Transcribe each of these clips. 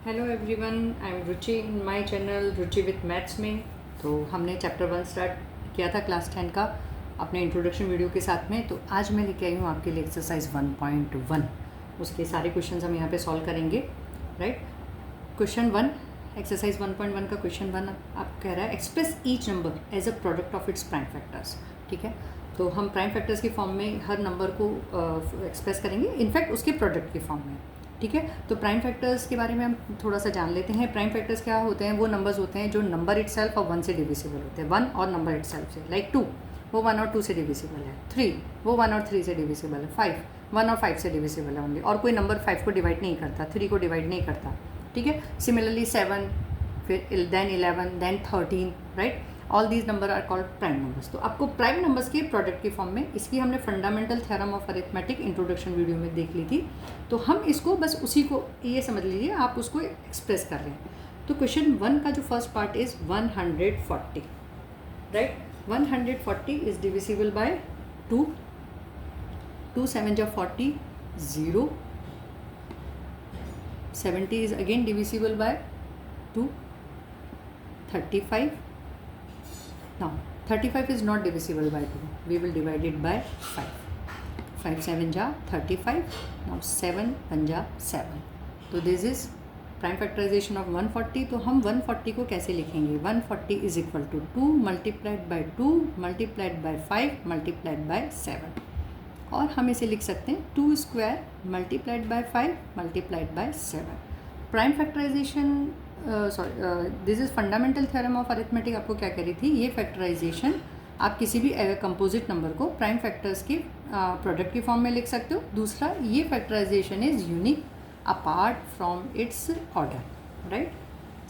Hello everyone, I am Ruchi in my channel Ruchi with maths में। तो हमने chapter 1 start किया था क्लास 10 का अपने इंट्रोडक्शन वीडियो के साथ में। तो आज मैं लेके आई हूँ आपके लिए एक्सरसाइज 1.1। उसके सारे क्वेश्चंस हम यहाँ पे सॉल्व करेंगे, राइट। क्वेश्चन 1, एक्सरसाइज 1.1 का क्वेश्चन 1 आप कह रहा है express each number as a product of its prime factors. ठीक है, तो हम प्राइम फैक्टर्स की फॉर्म में हर नंबर को एक्सप्रेस करेंगे, इनफैक्ट उसके प्रोडक्ट की फॉर्म में। ठीक है, तो प्राइम फैक्टर्स के बारे में हम थोड़ा सा जान लेते हैं। प्राइम फैक्टर्स क्या होते हैं? वो नंबर्स होते हैं जो नंबर इटसेल्फ और 1 से डिविजिबल होते हैं। 1 और नंबर इटसेल्फ से, लाइक 2 वो 1 और 2 से डिविजिबल है। 3 वो 1 और 3 से डिविजिबल है। 5 1 और 5 से डिविजिबल है ओनली, और कोई नंबर 5 को डिवाइड नहीं करता, 3 को डिवाइड नहीं करता। ठीक है, सिमिलरली 7, फिर then 11, then 13, right. All these numbers are called prime numbers. तो आपको प्राइम नंबर्स के प्रोडक्ट की फॉर्म में, इसकी हमने fundamental theorem of arithmetic introduction video में देख ली थी। तो हम इसको बस उसी को ये समझ लीजिए, आप उसको एक्सप्रेस कर रहे हैं। तो क्वेश्चन 1 का जो first part is 140, right. 140 is divisible by 2, 2 7 जा 40, 0, 70 is again divisible by 2, 35. Now 35 is not divisible by 2, we will divide it by 5. 5 7 ja 35. Now 7 1 ja 7. तो this is prime factorisation of 140। तो हम 140 को कैसे लिखेंगे? 140 is equal to 2 multiplied by 2 multiplied by 5 multiplied by 7, और हम इसे लिख सकते हैं 2 square multiplied by 5 multiplied by 7। Prime factorisation, this is fundamental theorem of arithmetic. आपको क्या कह रही थी? ये फैक्टराइजेशन आप किसी भी कंपोजिट नंबर को प्राइम फैक्टर्स के प्रोडक्ट की फॉर्म में लिख सकते हो। दूसरा, ये factorisation is unique apart from its order, right.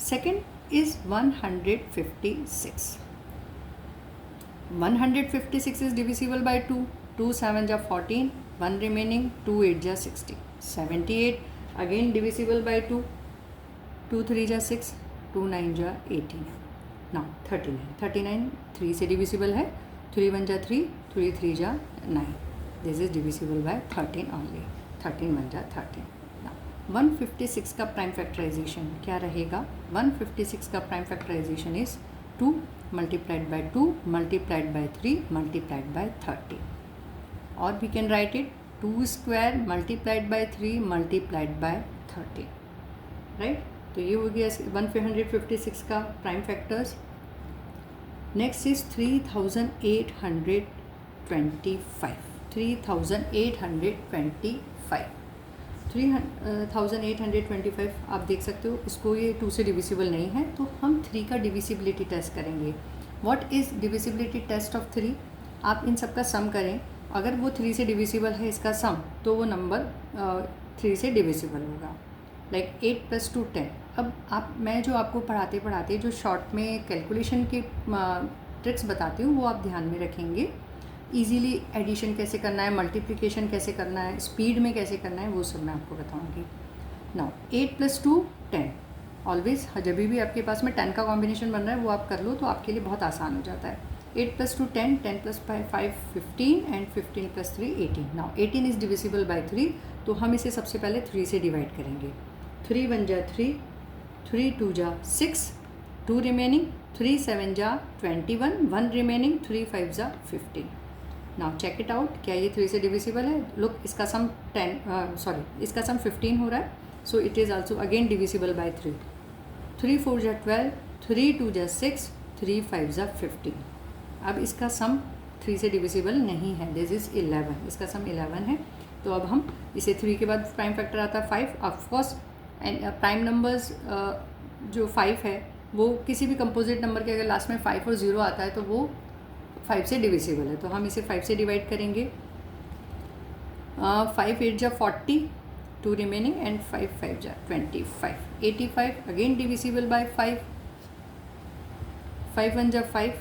Second is 156। 156 is divisible by 2, 2 7 ja 14, 1 remaining, 2 8 ja 60, 78 again divisible by 2, 2 3 ja 6, 2 9 ja 18। now 39 3 से divisible है, 3 1 ja 3, 3 3 ja 9, this is divisible by 13 only, 13 1 ja 13। now 156 का prime factorisation क्या रहेगा? 156 का prime factorisation is 2 multiplied by 2 multiplied by 3 multiplied by 30, or we can write it 2 square multiplied by 3 multiplied by 30, right। तो ये हो गया 156 का prime factors. Next is 3825, 3825 आप देख सकते हो, इसको ये 2 से डिविजिबल नहीं है, तो हम 3 का डिविजिबिलिटी टेस्ट करेंगे। What is divisibility test of 3? आप इन सब का सम करें, अगर वो 3 से डिविजिबल है इसका सम, तो वो नंबर 3 से डिविजिबल होगा, लाइक 8 + 2 10। अब मैं जो आपको पढ़ाते जो शॉर्ट में कैलकुलेशन की ट्रिक्स बताती हूँ, वो आप ध्यान में रखेंगे। ईजीली एडिशन कैसे करना है, मल्टीप्लिकेशन कैसे करना है, स्पीड में कैसे करना है, वो सब मैं आपको बताऊंगी। नाउ 8 + 2 10, ऑलवेज जब भी आपके पास में 10 का कॉम्बिनेशन बन रहा है वो आप कर लो, तो आपके लिए बहुत आसान हो जाता है। 8 + 2 10, 10 + 5 15, and 15 + 3 18। Now 18 is divisible by 3, तो हम इसे सबसे पहले 3 से डिवाइड करेंगे। 3 1 ja 3, 3 2 ja 6, 2 remaining, 3 7 ja 21, 1 remaining, 3 5 ja 15। Now check it out, क्या ये 3 से डिविजिबल है? लुक, इसका सम इसका सम 15 हो रहा है, so it is also again divisible bye 3। 3 4 ja 12, 3 2 ja 6, 3 5 ja 15। अब इसका सम 3 से डिविजिबल नहीं है, दिस इज़ 11, इसका सम 11 है। तो अब हम इसे 3 के बाद प्राइम फैक्टर आता है 5, ऑफकोर्स। एंड प्राइम नंबर्स जो 5 है, वो किसी भी कंपोजिट नंबर के अगर लास्ट में 5 और 0 आता है तो वो 5 से डिविजिबल है, तो हम इसे 5 से डिवाइड करेंगे। 5 8 ja 40, 2 remaining, and 5 5 ja 25, 85 again divisible by 5, 5 1 ja 5,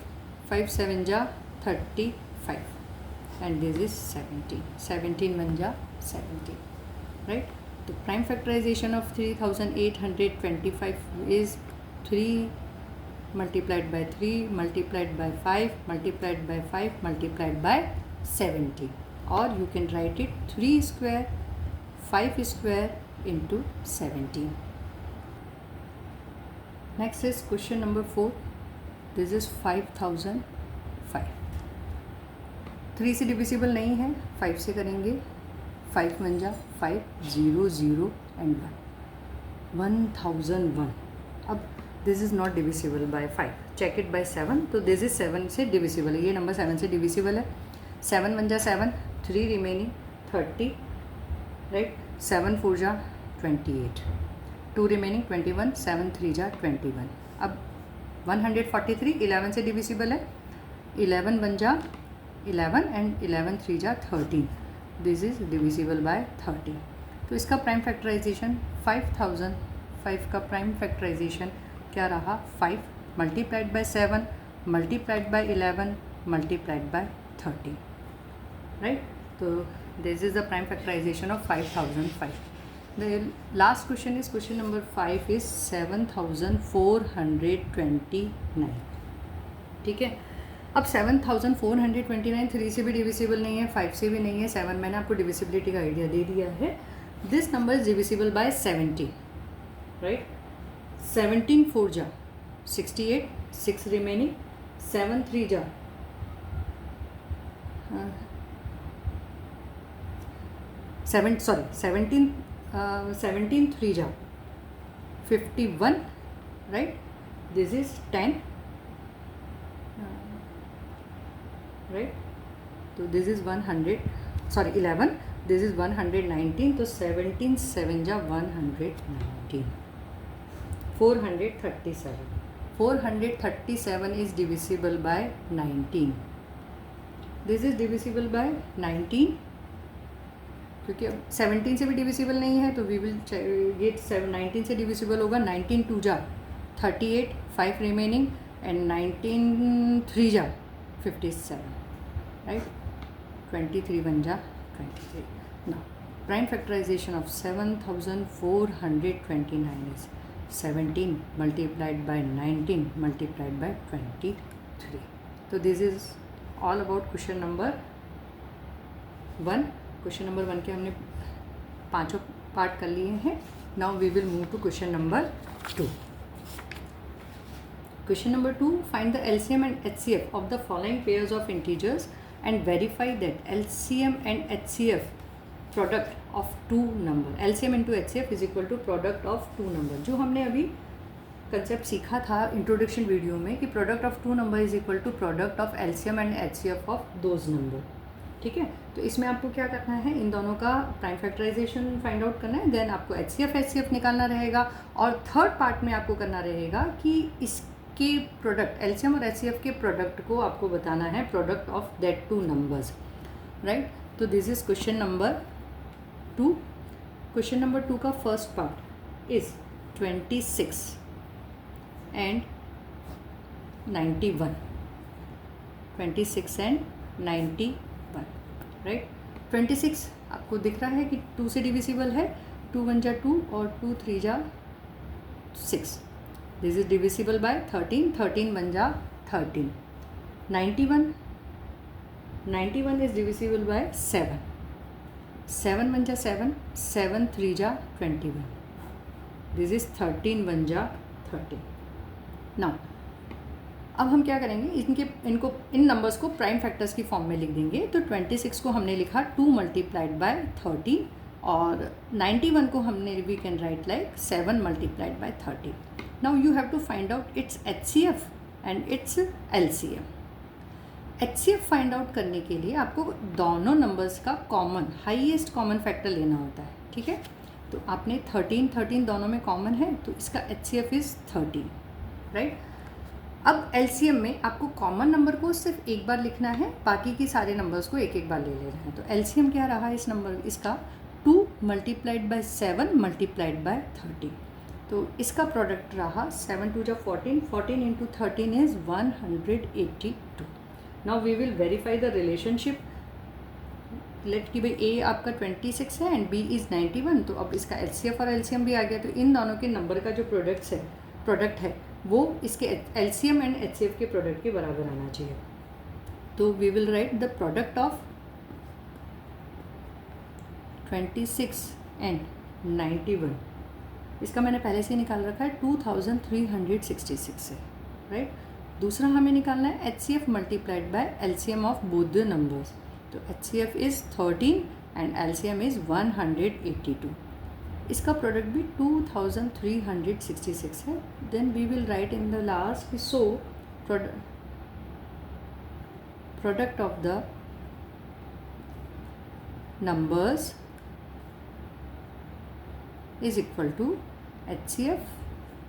5 7 ja 35, and this is 17, 17 1 ja 17, right. तो prime factorisation of 3825 is 3 multiplied by 3 multiplied by 5 multiplied by 5 multiplied by 70, or you can write it 3 square 5 square into 17। Next is question number 4. This is 5005. 3 से divisible नहीं है, 5 से करेंगे. 5 1 जा 5, 0 0 and 1, 1001. अब this is not divisible by 5. Check it by 7. तो this is 7 से divisible है, ये नंबर 7 से डिविजिबल है. 7 1 जा 7, 3 रिमेनिंग 30, राइट. 7 4 जा 28, 2 रिमेनिंग 21, 7 3 जा 21. अब 143 11 से डिविजिबल है. 11 1 जा 11 एंड 11 3 जा 13. This is divisible by 30. तो इसका प्राइम फैक्टराइजेशन 5005 का प्राइम फैक्टराइजेशन क्या रहा? 5 multiplied by 7 multiplied by 11 multiplied by 30, right. तो this is the prime factorisation of 5005. The last question is question number 5 is 7429. ठीक है. अब 7429 3 से भी डिविजिबल नहीं है, 5 से भी नहीं है, 7 मैंने आपको डिविजिबिलिटी का आइडिया दे दिया है. This number is divisible by 70, right. 17 4 जा 68, 6 रिमेनिंग. 7 3 जा 17 3 जा 51, राइट. This is 10, right. तो दिस इज़ 11. This is 119. तो 17 7 जा 119. 437 is divisible by 19. This is divisible by 19, क्योंकि अब 17 से भी डिविजिबल नहीं है, तो वी विल ये 19 से डिविजिबल होगा. 19 2 जा 38, 5 रिमेनिंग एंड 19 3 जा 57, राइट. 23 1 जा 23. Now prime factorisation of 7429 is 17 multiplied by 19 multiplied by 23. तो this is all about question number 1. Question number 1 के हमने 5 पार्ट कर लिए हैं. Now we will move to question number 2. Question number 2, find the LCM and HCF of the following pairs of integers and verify that LCM and HCF product of 2 नंबर. LCM into HCF is equal to product of 2 number. जो हमने अभी concept सीखा था introduction video में कि product of 2 number is equal to product of LCM and HCF of those number. ठीक है. तो इसमें आपको क्या करना है, इन दोनों का प्राइम फैक्टराइजेशन फाइंड आउट करना है. देन आपको HCF निकालना रहेगा. और थर्ड पार्ट में आपको करना रहेगा कि इसके प्रोडक्ट LCM और HCF के प्रोडक्ट को आपको बताना है product of that 2 numbers, right. तो this is question number 2. Question number 2 का first part is 26 and 91. 26 and 91, right. 26 आपको दिख रहा है कि 2 से डिविजिबल है. 2 1 जा 2 और 2 3 जा 6. This is divisible by 13. 13 1 जा 13. 91 इज डिविजिबल बाय 7. 7 1 जा 7, 7 3 जा 21. दिस इज 13 1 जा 13. नाउ अब हम क्या करेंगे, इन नंबर्स को प्राइम फैक्टर्स की फॉर्म में लिख देंगे. तो 26 को हमने लिखा 2 मल्टीप्लाइड बाय 13 और 91 को हमने we can write like 7 multiplied by 13. Now you have to find out its HCF and its LCM. HCF find out करने के लिए आपको दोनों नंबर्स का हाईएस्ट कॉमन फैक्टर लेना होता है. ठीक है. तो आपने 13 दोनों में कॉमन है, तो इसका HCF इज़ 13, राइट. अब LCM में आपको कॉमन नंबर को सिर्फ एक बार लिखना है, बाकी की सारे नंबर्स को एक एक बार ले लेना है. तो LCM क्या रहा है इसका 2 मल्टीप्लाइड बाय 7 मल्टीप्लाइड बाय 30. तो इसका प्रोडक्ट रहा 7 2 जा 14. 14 into 13 is 182. Now we will verify the relationship. Let कि भाई A आपका 26 है एंड B इज़ 91. तो अब इसका HCF और LCM भी आ गया. तो इन दोनों के नंबर का जो प्रोडक्ट है वो इसके LCM एंड HCF के प्रोडक्ट के बराबर आना चाहिए. तो we will write the product of 26 and 91 इसका मैंने पहले से ही निकाल रखा है 2366 है, राइट। दूसरा हमें निकालना है HCF multiplied by LCM of both the numbers. तो HCF is 13 and LCM is 182। इसका प्रोडक्ट भी 2366 है। Then we will write in the last so product of the numbers is equal to HCF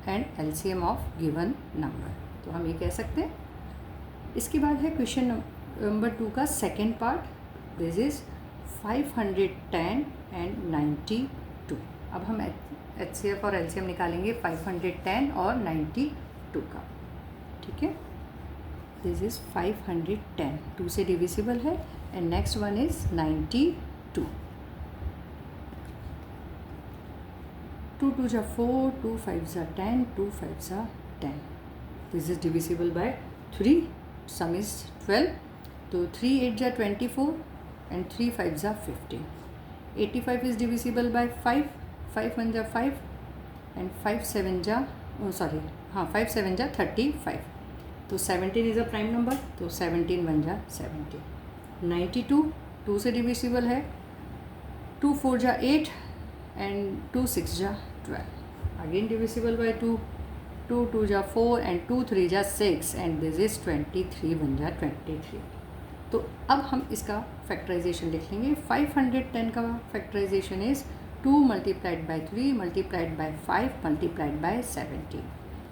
and LCM of given number. तो हम ये कह सकते हैं। इसके बाद है क्वेश्चन नंबर 2 का second part. This is 510 and 92। अब हम HCF और LCM निकालेंगे 510 और 92 का, ठीक है। दिस इज 510, 2 से डिविजिबल है, एंड नेक्स्ट वन इज 92। 2 2 जा 4, 2 5 जा 10, 2 5 जा 10। This is divisible by 3, some is 12। तो 3 8 जा 24 एंड 3 5 जा 15। 85 इज डिविजिबल बाय 5, 5 1 जा 5 एंड 5 7 जा 35। तो 17 इज़ अ प्राइम नंबर, तो 17 1 जा 17। 92 2 से डिविजिबल है, 2 4 जा 8 एंड 2 6 जा 12। अगेन डिविजिबल बाय 2, 2 2 जा 4 एंड 2 3 जा 6 एंड दिस इज 23 1 जा 23। तो अब हम इसका फैक्टराइजेशन लिख लेंगे। 510 का factorisation is 2 multiplied by 3 multiplied by 5 multiplied by 17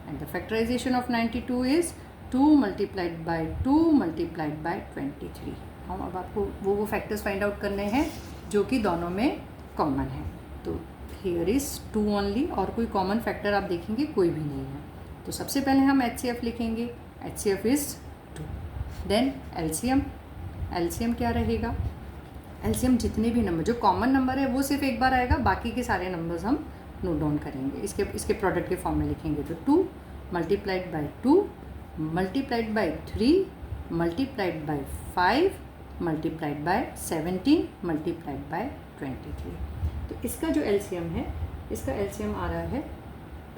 and the factorisation of 92 is 2 multiplied by 2 multiplied by 23। हम अब आपको वो फैक्टर्स फाइंड आउट करने हैं जो कि दोनों में कॉमन है। तो हियर इज़ 2 ओनली, और कोई कॉमन फैक्टर आप देखेंगे कोई भी नहीं है। तो सबसे पहले हम HCF लिखेंगे, HCF इज़ 2। देन LCM क्या रहेगा? LCM जितने भी नंबर जो कॉमन नंबर है वो सिर्फ एक बार आएगा, बाकी के सारे नंबर्स हम नोट डाउन करेंगे, इसके प्रोडक्ट के फॉर्म में लिखेंगे। तो 2 multiplied by 2 multiplied by 3 multiplied by 5 multiplied by 17 multiplied by 23। तो इसका जो LCM है, इसका LCM आ रहा है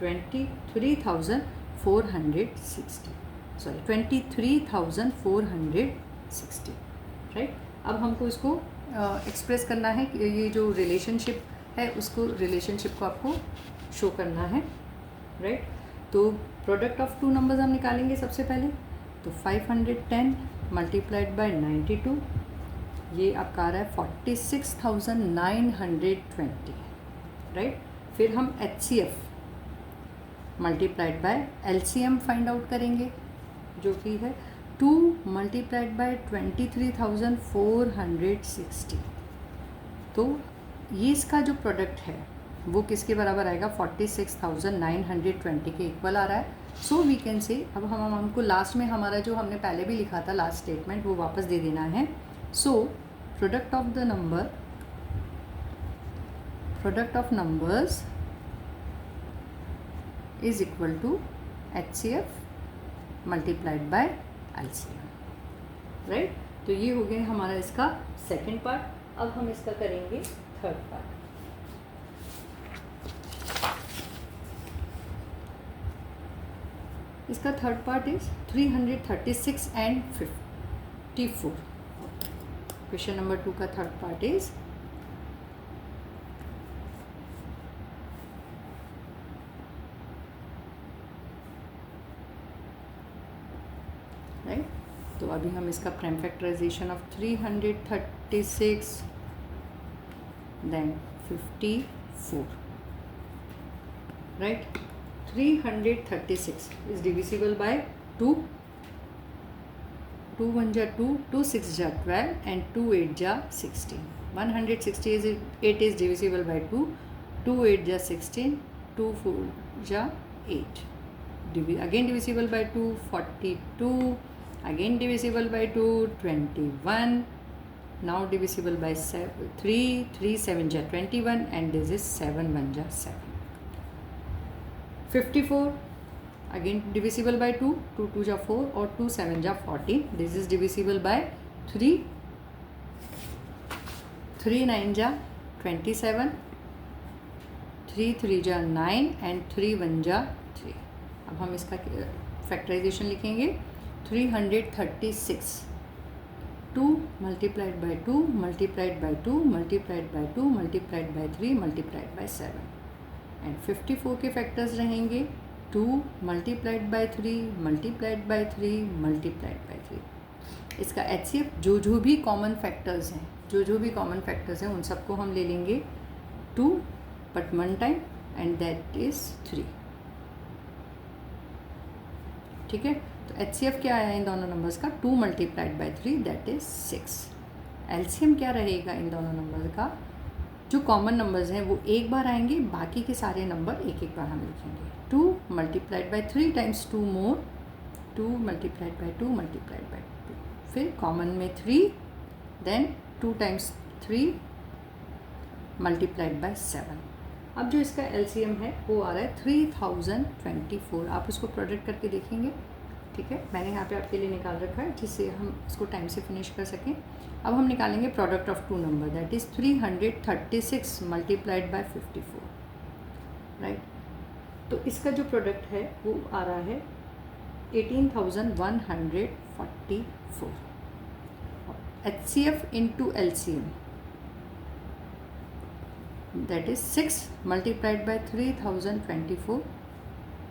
23,460, राइट। अब हमको इसको एक्सप्रेस करना है कि ये जो रिलेशनशिप है उसको आपको शो करना है, राइट। तो प्रोडक्ट ऑफ 2 नंबर्स हम निकालेंगे सबसे पहले। तो 510 मल्टीप्लाइड बाय 92, ये आपका आ रहा है 46,920, राइट। फिर हम HCF multiplied by LCM find out करेंगे, जो कि है 2 मल्टीप्लाइड बाय 23,460। तो ये इसका जो प्रोडक्ट है वो किसके बराबर आएगा? 46,920 के इक्वल आ रहा है। सो वी कैन से, अब हमको लास्ट में हमारा जो हमने पहले भी लिखा था लास्ट स्टेटमेंट वो वापस दे देना है। So product of numbers is equal to HCF multiplied by LCM, right. तो ये हो गया हमारा इसका सेकेंड पार्ट। अब हम इसका करेंगे थर्ड पार्ट। इसका third part is 336 and 54। Question number 2 का थर्ड पार्ट इज राइट। तो अभी हम इसका prime factorisation of 336 then 54, right. 336 is divisible by 2, 2 1 जा 2, 2 6 जा 12 and 2 8 जा 16। 168 is divisible by 2, 2 8 जा 16, 2 4 जा 8, again divisible by 2, 42, again divisible by 2, 21, now divisible by 3, 3 7 जा 21 and this is 7 1 जा 7। 54 again divisible by 2, 2 2 जा 4 और 2 7 जा 14, this is divisible by 3, 3 9 जा 27, 3 3 जा 9 एंड 3 1 जा 3। अब हम इसका फैक्टराइजेशन लिखेंगे 336 2 multiplied by 2 multiplied by 2 multiplied by 2 multiplied by 3 multiplied by 7 and 54 के फैक्टर्स रहेंगे 2 multiplied by 3 multiplied by 3 multiplied by 3। इसका HCF जो भी कॉमन फैक्टर्स हैं उन सबको हम ले लेंगे 2 but 1 time and that is 3। ठीक है, तो HCF क्या आया इन दोनों नंबर्स का 2 multiplied by 3 that is 6। LCM क्या रहेगा इन दोनों नंबर का, जो कॉमन नंबर्स हैं वो एक बार आएंगे, बाकी के सारे नंबर एक एक बार हम लिखेंगे। 2 multiplied by 3 times 2 more 2 multiplied by 2 multiplied by 2, फिर कॉमन में 3 देन 2 टाइम्स 3 मल्टीप्लाइड बाई 7। अब जो इसका LCM है वो आ रहा है 3024। आप उसको प्रोडक्ट करके देखेंगे। ठीक है, मैंने यहाँ पे आपके लिए निकाल रखा है जिससे हम इसको टाइम से फिनिश कर सकें। अब हम निकालेंगे product of 2 number that is 336 multiplied by 54, right. तो इसका जो प्रोडक्ट है वो आ रहा है 18,144। HCF into LCM that is 6 multiplied by 3024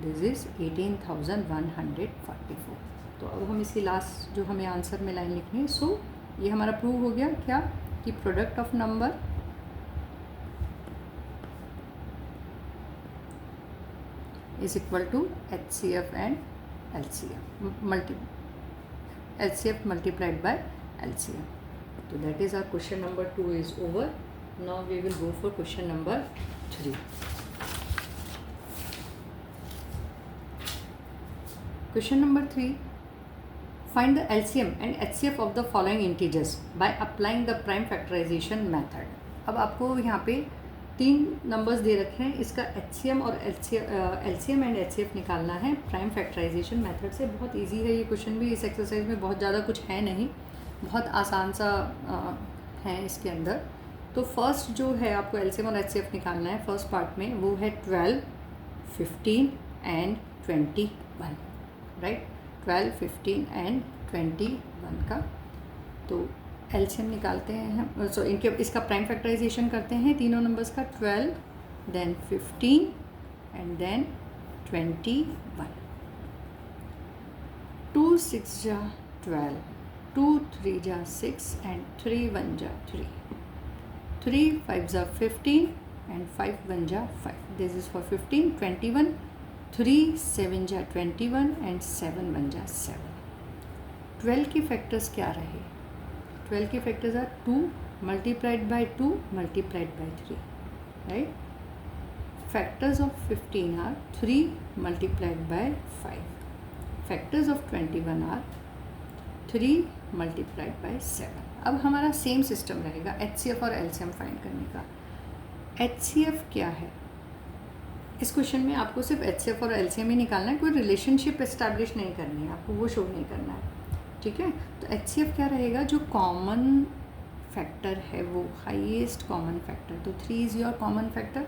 this is 18,144। तो अब हम इसकी लास्ट जो हमें आंसर में लाइन लिखनी है, सो ये हमारा प्रूव हो गया क्या कि product of number is equal to HCF and LCM HCF multiplied by LCM। तो that is our question number 2 is over. Now we will go for question number 3. Question number 3. Find the LCM and HCF of the following integers by applying the prime factorization method. अब आपको यहाँ पे 3 numbers they रखे हैं, इसका HCM और LCM and HCF निकालना है प्राइम फैक्टराइजेशन मेथड से। बहुत इजी है ये क्वेश्चन भी, इस एक्सरसाइज में बहुत ज़्यादा कुछ है नहीं, बहुत आसान सा है इसके अंदर। तो फर्स्ट जो है आपको LCM और HCF निकालना है फर्स्ट पार्ट में, वो है 12, 15 एंड 21, राइट। 12, 15 एंड 21 का तो LCM निकालते हैं हम, इसका प्राइम फैक्टराइजेशन करते हैं तीनों नंबर्स का, 12 देन 15 एंड देन 21। 2 6 जा 12, 2 3 जा 6 एंड 3 1 जा 3, 3 5 जा 15 एंड 5 1 जा 5, दिस इज़ फॉर 15। 21, 3 7 जा 21 एंड 7 1 जा 7। 12 के फैक्टर्स क्या रहे? 12 के factors are 2 multiplied by 2 multiplied by 3, right. Factors of 15 are 3 multiplied by 5। Factors of 21 are 3 multiplied by 7। अब हमारा सेम सिस्टम रहेगा HCF और LCM फाइंड करने का। HCF क्या है? इस क्वेश्चन में आपको सिर्फ HCF और LCM ही निकालना है, कोई रिलेशनशिप एस्टैब्लिश नहीं करनी है, आपको वो शो नहीं करना है, ठीक है। तो HCF क्या रहेगा, जो कॉमन फैक्टर है वो हाईएस्ट कॉमन फैक्टर, तो 3 इज़ योर कॉमन फैक्टर,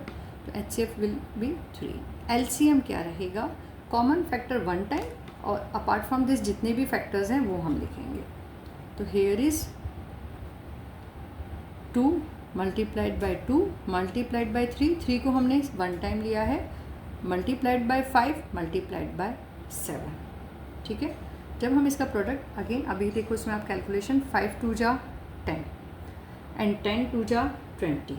तो HCF विल बी 3। LCM क्या रहेगा, कॉमन फैक्टर 1 टाइम और अपार्ट फ्रॉम दिस जितने भी फैक्टर्स हैं वो हम लिखेंगे। तो here is 2 multiplied by 2 multiplied by 3, 3 को हमने 1 टाइम लिया है, मल्टीप्लाइड बाई 5 मल्टीप्लाइड बाई 7, ठीक है। जब हम इसका प्रोडक्ट अगेन अभी देखो इसमें आप कैलकुलेशन 5 2 जा 10 एंड 10 2 जा 20,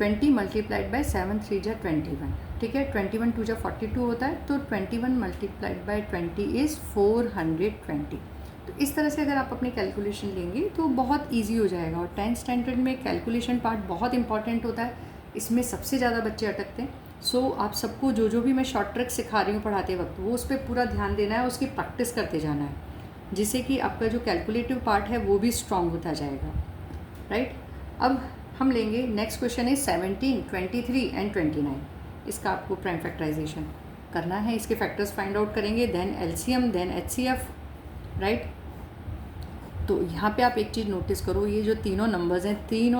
20 मल्टीप्लाइड बाई 7 3 जा 21, ठीक है। 21 2 जा 42 होता है, तो 21 मल्टीप्लाइड बाई 20 इज़ 420। तो इस तरह से अगर आप अपनी कैलकुलेशन लेंगे तो बहुत इजी हो जाएगा। और 10th स्टैंडर्ड में कैलकुलेशन पार्ट बहुत इंपॉर्टेंट होता है, इसमें सबसे ज़्यादा बच्चे अटकते हैं। सो आप सबको जो भी मैं शॉर्ट ट्रिक सिखा रही हूँ पढ़ाते वक्त, वो उस पर पूरा ध्यान देना है, उसकी प्रैक्टिस करते जाना है, जिससे कि आपका जो कैलकुलेटिव पार्ट है वो भी स्ट्रॉन्ग होता जाएगा, राइट। अब हम लेंगे नेक्स्ट क्वेश्चन है 17, 23 एंड 29। इसका आपको प्राइम फैक्टराइजेशन करना है, इसके फैक्टर्स फाइंड आउट करेंगे, then LCM then HCF, right. तो यहाँ पे आप एक चीज़ नोटिस करो, ये जो तीनों नंबर्स हैं, 3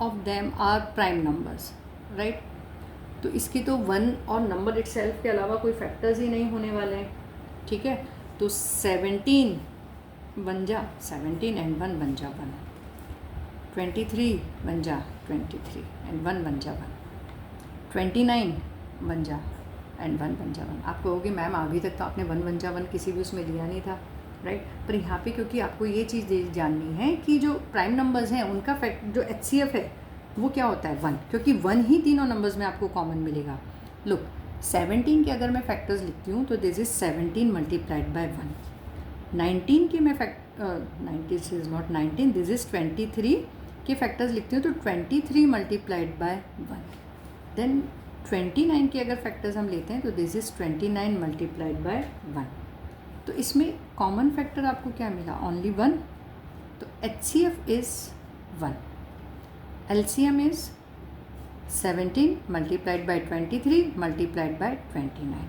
of them are prime numbers, right. तो इसकी तो 1 और नंबर इटसेल्फ के अलावा कोई फैक्टर्स ही नहीं होने वाले हैं, ठीक है। तो 17 बन जा 17 एंड 1 बन जा 1, 23 बन जा 23 एंड 1 बन जा 1, 29 बन जा एंड 1 बन जा 1। आप कहोगे मैम अभी तक तो आपने 1 बन जा 1 किसी भी उसमें लिया नहीं था, राइट। पर यहाँ पे क्योंकि आपको ये चीज़ जाननी है कि जो प्राइम नंबर्स हैं उनका फैक्ट जो HCF है वो क्या होता है 1, क्योंकि 1 ही तीनों नंबर्स में आपको कॉमन मिलेगा। लुक 17 के अगर मैं फैक्टर्स लिखती हूँ तो दिस इज़ 17 मल्टीप्लाइड बाय 1। 19 के मैं 90 इज़ नॉट 19, दिस इज़ 23 के फैक्टर्स लिखती हूँ तो 23 मल्टीप्लाइड बाय 1। देन 29 के अगर फैक्टर्स हम लेते हैं तो दिस इज़ 29 मल्टीप्लाइड बाय 1। तो इसमें कॉमन फैक्टर आपको क्या मिला, ओनली 1। तो HCF is 1, LCM is 17 multiplied by 23 multiplied by 29,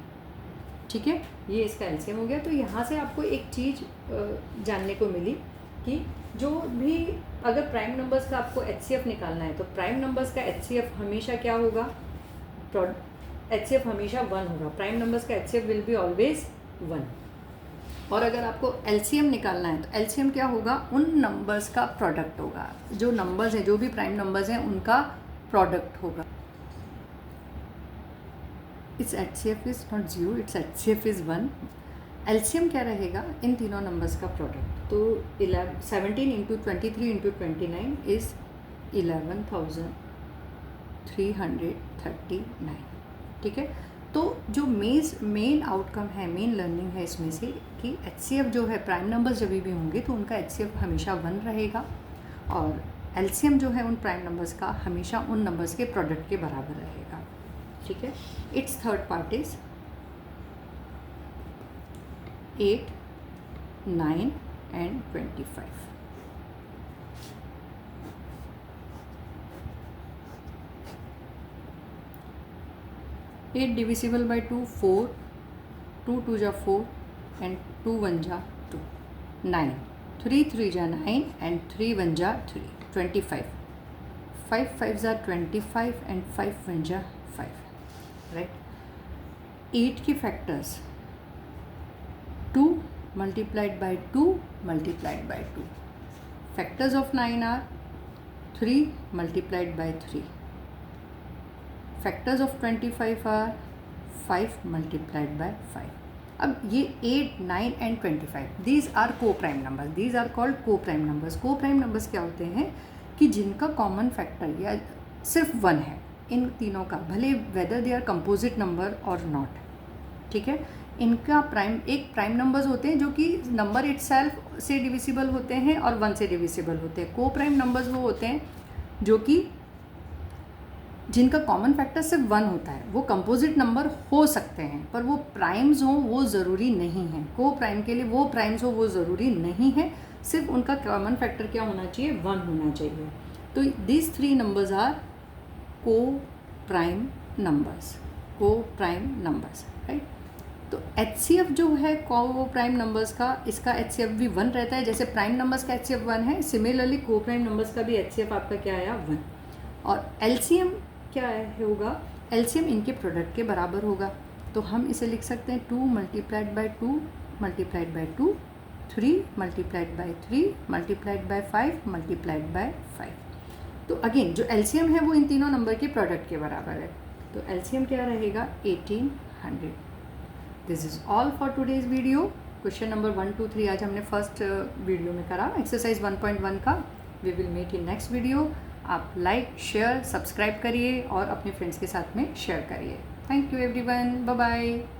ठीक है। ये इसका LCM हो गया। तो यहाँ से आपको एक चीज़ जानने को मिली कि जो भी अगर प्राइम नंबर्स का आपको HCF निकालना है तो प्राइम नंबर्स का HCF हमेशा क्या होगा, HCF हमेशा 1 होगा। प्राइम नंबर्स का HCF विल बी ऑलवेज 1। और अगर आपको LCM निकालना है तो LCM क्या होगा, उन नंबर्स का प्रोडक्ट होगा। जो नंबर्स हैं, जो भी प्राइम नंबर्स हैं उनका प्रोडक्ट होगा। It's HCF is not 0, it's HCF is 1। LCM क्या रहेगा, इन तीनों नंबर्स का प्रोडक्ट। तो 17 इंटू 23 इंटू 29 इज़ 11,339, ठीक है। तो जो मेन आउटकम है, मेन लर्निंग है इसमें से कि HCF जो है प्राइम नंबर्स जब भी होंगे तो उनका HCF हमेशा 1 रहेगा और LCM जो है उन प्राइम नंबर्स का हमेशा उन नंबर्स के प्रोडक्ट के बराबर रहेगा, ठीक है। Its third part is 8, 9 and 25। Eight divisible by 2 4, 2 2 जा 4 एंड 2 1 जा 2, 9, 3 3 जा 9 एंड 3 1 जा 3, 25, 5 5 जा 25 एंड 5 1 जा 5, राइट। 8 के factors 2 multiplied by 2 multiplied by 2। Factors of 9 are 3 multiplied by 3। Factors of 25 are 5 multiplied by 5। अब ये 8, 9 and 25 these are coprime numbers, these are called coprime numbers. Coprime numbers क्या होते हैं कि जिनका common factor या सिर्फ 1 है इन तीनों का, भले whether they are composite number और नॉट, ठीक है। इनका एक प्राइम नंबर्स होते हैं जो कि नंबर इटसेल्फ से डिविजिबल होते हैं और 1 से डिविजिबल होते हैं। को प्राइम नंबर्स वो होते हैं जो कि जिनका कॉमन फैक्टर सिर्फ 1 होता है। वो कंपोजिट नंबर हो सकते हैं पर वो प्राइम्स हों वो ज़रूरी नहीं है। को प्राइम के लिए वो प्राइम्स हो वो ज़रूरी नहीं है, सिर्फ उनका कॉमन फैक्टर क्या होना चाहिए, 1 होना चाहिए। तो this 3 numbers are coprime numbers, coprime numbers, right. तो HCF जो है को प्राइम नंबर्स का, इसका HCF भी 1 रहता है। जैसे प्राइम नंबर्स का HCF 1 है, सिमिलरली को प्राइम नंबर्स का भी HCF आपका क्या आया 1। और LCM क्या होगा, LCM इनके प्रोडक्ट के बराबर होगा। तो हम इसे लिख सकते हैं 2 multiplied by 2 multiplied by 2, 3 multiplied by 3 multiplied by 5 multiplied by 5। तो अगेन जो LCM है वो इन तीनों नंबर के प्रोडक्ट के बराबर है। तो LCM क्या रहेगा 1800। This is all for today's video. Question number 1 2 3 आज हमने फर्स्ट वीडियो में करा, एक्सरसाइज 1.1 का। We will meet in next video. आप लाइक, शेयर, सब्सक्राइब करिए और अपने फ्रेंड्स के साथ में शेयर करिए। Thank you everyone, bye bye.